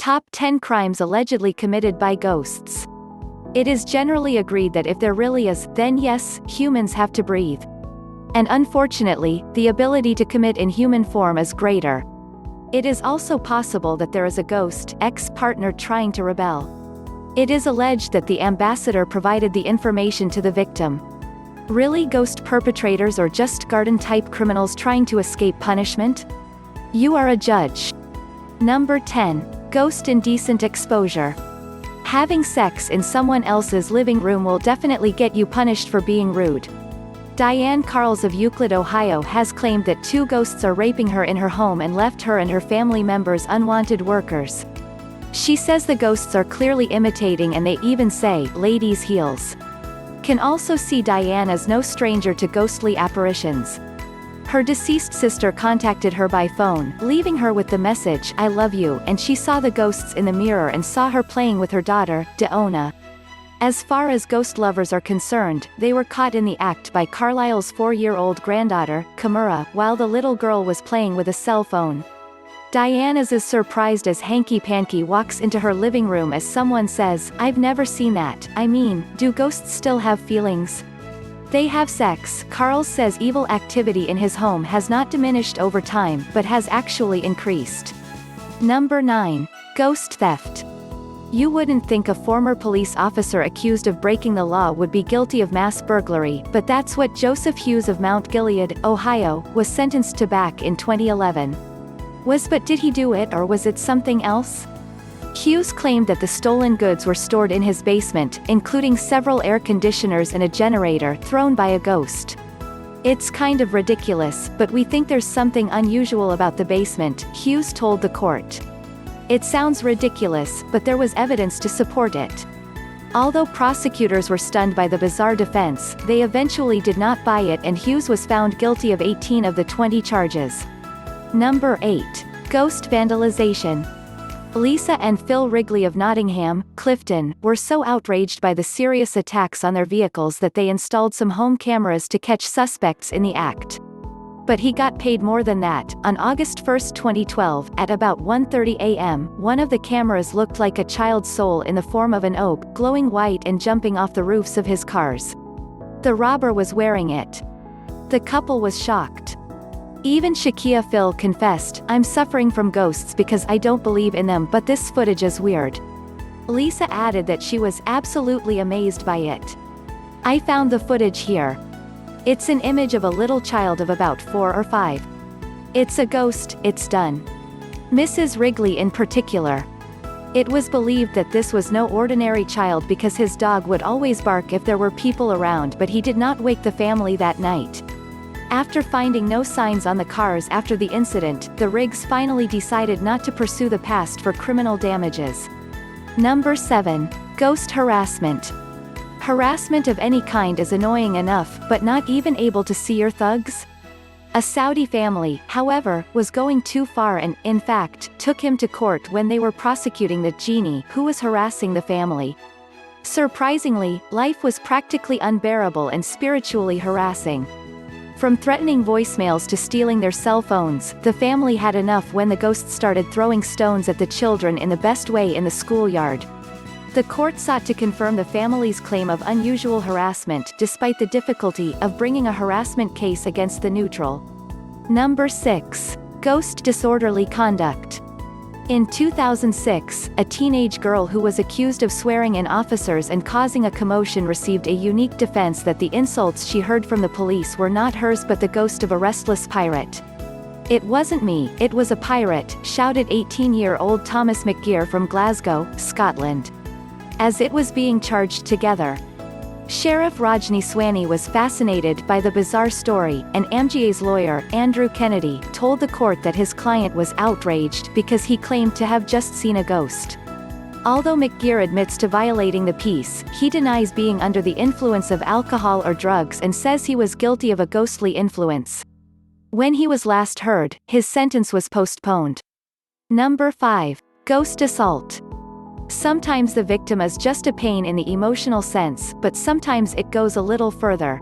Top 10 crimes allegedly committed by ghosts. It is generally agreed that if there really is, then yes, humans have to breathe. And unfortunately, the ability to commit in human form is greater. It is also possible that there is a ghost ex-partner trying to rebel. It is alleged that the ambassador provided the information to the victim. Really ghost perpetrators or just garden-type criminals trying to escape punishment? You are a judge. Number 10. Ghost indecent exposure. Having sex in someone else's living room will definitely get you punished for being rude. Diane Carls of Euclid, Ohio has claimed that 2 ghosts are raping her in her home and left her and her family members unwanted workers. She says the ghosts are clearly imitating, and they even say, "ladies' heels." Can also see Diane as no stranger to ghostly apparitions. Her deceased sister contacted her by phone, leaving her with the message, "I love you," and she saw the ghosts in the mirror and saw her playing with her daughter, Deona. As far as ghost lovers are concerned, they were caught in the act by Carlisle's 4-year-old granddaughter, Kimura, while the little girl was playing with a cell phone. Diane is as surprised as Hanky Panky walks into her living room as someone says, "I've never seen that. I mean, do ghosts still have feelings?" They have sex. Carl says evil activity in his home has not diminished over time, but has actually increased. Number 9. Ghost theft. You wouldn't think a former police officer accused of breaking the law would be guilty of mass burglary, but that's what Joseph Hughes of Mount Gilead, Ohio, was sentenced to back in 2011. But did he do it, or was it something else? Hughes claimed that the stolen goods were stored in his basement, including several air conditioners and a generator, thrown by a ghost. "It's kind of ridiculous, but we think there's something unusual about the basement," Hughes told the court. "It sounds ridiculous, but there was evidence to support it." Although prosecutors were stunned by the bizarre defense, they eventually did not buy it, and Hughes was found guilty of 18 of the 20 charges. Number 8. Ghost vandalization. Lisa and Phil Wrigley of Nottingham, Clifton, were so outraged by the serious attacks on their vehicles that they installed some home cameras to catch suspects in the act. But he got paid more than that. On August 1, 2012, at about 1:30 a.m., one of the cameras looked like a child's soul in the form of an oak, glowing white and jumping off the roofs of his cars. The robber was wearing it. The couple was shocked. Even Shakia Phil confessed, "I'm suffering from ghosts because I don't believe in them, but this footage is weird." Lisa added that she was absolutely amazed by it. "I found the footage here. It's an image of a little child of about 4 or 5. It's a ghost, it's done." Mrs. Wrigley in particular. It was believed that this was no ordinary child because his dog would always bark if there were people around, but he did not wake the family that night. After finding no signs on the cars after the incident, the Riggs finally decided not to pursue the past for criminal damages. Number 7. Ghost harassment. Harassment of any kind is annoying enough, but not even able to see your thugs? A Saudi family, however, was going too far and, in fact, took him to court when they were prosecuting the genie who was harassing the family. Surprisingly, life was practically unbearable and spiritually harassing. From threatening voicemails to stealing their cell phones, the family had enough when the ghost started throwing stones at the children in the best way in the schoolyard. The court sought to confirm the family's claim of unusual harassment, despite the difficulty of bringing a harassment case against the neutral. Number 6. Ghost disorderly conduct. In 2006, a teenage girl who was accused of swearing in officers and causing a commotion received a unique defense that the insults she heard from the police were not hers but the ghost of a restless pirate. "It wasn't me, it was a pirate," shouted 18-year-old Thomas McGeer from Glasgow, Scotland. As it was being charged together, Sheriff Rajni Swaney was fascinated by the bizarre story, and MGA's lawyer, Andrew Kennedy, told the court that his client was outraged because he claimed to have just seen a ghost. Although McGeer admits to violating the peace, he denies being under the influence of alcohol or drugs and says he was guilty of a ghostly influence. When he was last heard, his sentence was postponed. Number 5. Ghost assault. Sometimes the victim is just a pain in the emotional sense, but sometimes it goes a little further.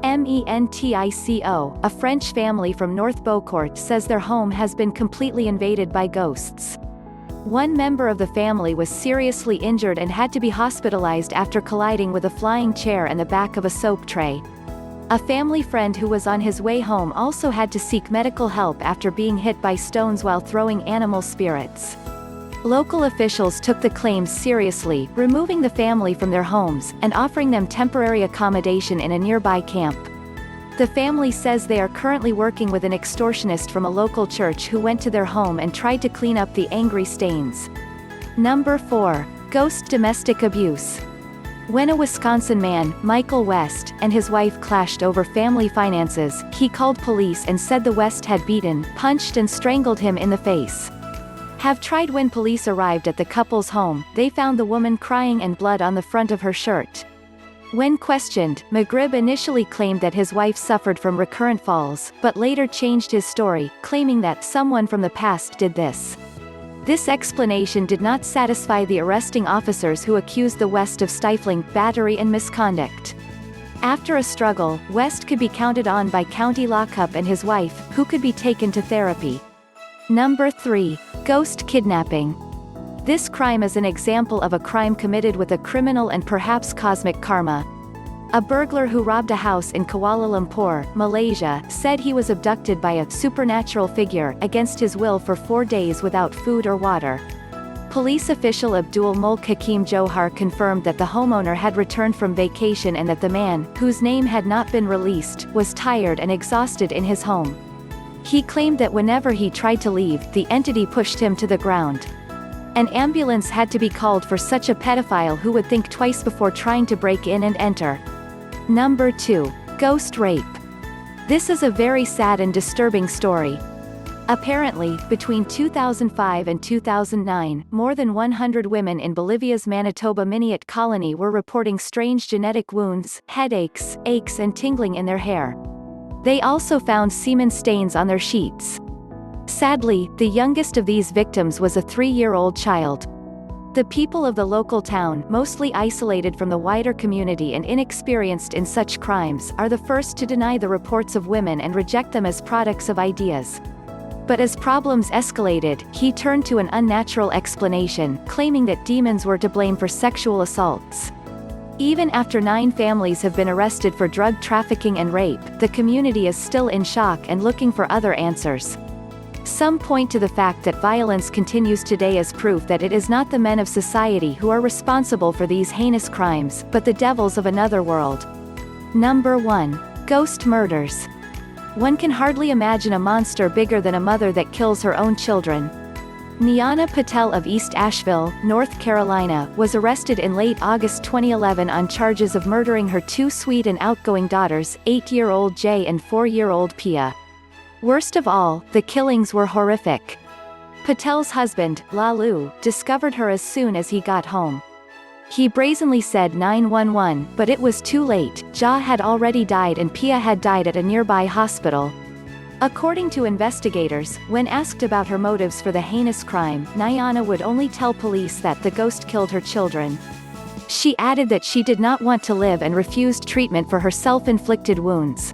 Mentico, a French family from North Beaucourt, says their home has been completely invaded by ghosts. One member of the family was seriously injured and had to be hospitalized after colliding with a flying chair and the back of a soap tray. A family friend who was on his way home also had to seek medical help after being hit by stones while throwing animal spirits. Local officials took the claims seriously, removing the family from their homes, and offering them temporary accommodation in a nearby camp. The family says they are currently working with an extortionist from a local church who went to their home and tried to clean up the angry stains. Number 4. Ghost domestic abuse. When a Wisconsin man, Michael West, and his wife clashed over family finances, he called police and said the West had beaten, punched and strangled him in the face. Have tried. When police arrived at the couple's home, they found the woman crying and blood on the front of her shirt. When questioned, McGribb initially claimed that his wife suffered from recurrent falls, but later changed his story, claiming that someone from the past did this. This explanation did not satisfy the arresting officers, who accused the West of stifling, battery and misconduct. After a struggle, West could be counted on by county lockup and his wife, who could be taken to therapy. Number 3. Ghost kidnapping. This crime is an example of a crime committed with a criminal and perhaps cosmic karma. A burglar who robbed a house in Kuala Lumpur, Malaysia, said he was abducted by a supernatural figure against his will for 4 days without food or water. Police official Abdul Mulk Hakim Johar confirmed that the homeowner had returned from vacation and that the man, whose name had not been released, was tired and exhausted in his home. He claimed that whenever he tried to leave, the entity pushed him to the ground. An ambulance had to be called for such a pedophile who would think twice before trying to break in and enter. Number 2. Ghost rape. This is a very sad and disturbing story. Apparently, between 2005 and 2009, more than 100 women in Bolivia's Manitoba Miniat colony were reporting strange genetic wounds, headaches, aches and tingling in their hair. They also found semen stains on their sheets. Sadly, the youngest of these victims was a 3-year-old child. The people of the local town, mostly isolated from the wider community and inexperienced in such crimes, are the first to deny the reports of women and reject them as products of ideas. But as problems escalated, he turned to an unnatural explanation, claiming that demons were to blame for sexual assaults. Even after 9 families have been arrested for drug trafficking and rape, the community is still in shock and looking for other answers. Some point to the fact that violence continues today as proof that it is not the men of society who are responsible for these heinous crimes, but the devils of another world. Number 1. Ghost murders. One can hardly imagine a monster bigger than a mother that kills her own children. Niana Patel of East Asheville, North Carolina, was arrested in late August 2011 on charges of murdering her 2 sweet and outgoing daughters, 8-year-old Jay and 4-year-old Pia. Worst of all, the killings were horrific. Patel's husband, Lalu, discovered her as soon as he got home. He brazenly said 911, but it was too late. Ja had already died and Pia had died at a nearby hospital. According to investigators, when asked about her motives for the heinous crime, Niana would only tell police that the ghost killed her children. She added that she did not want to live and refused treatment for her self-inflicted wounds.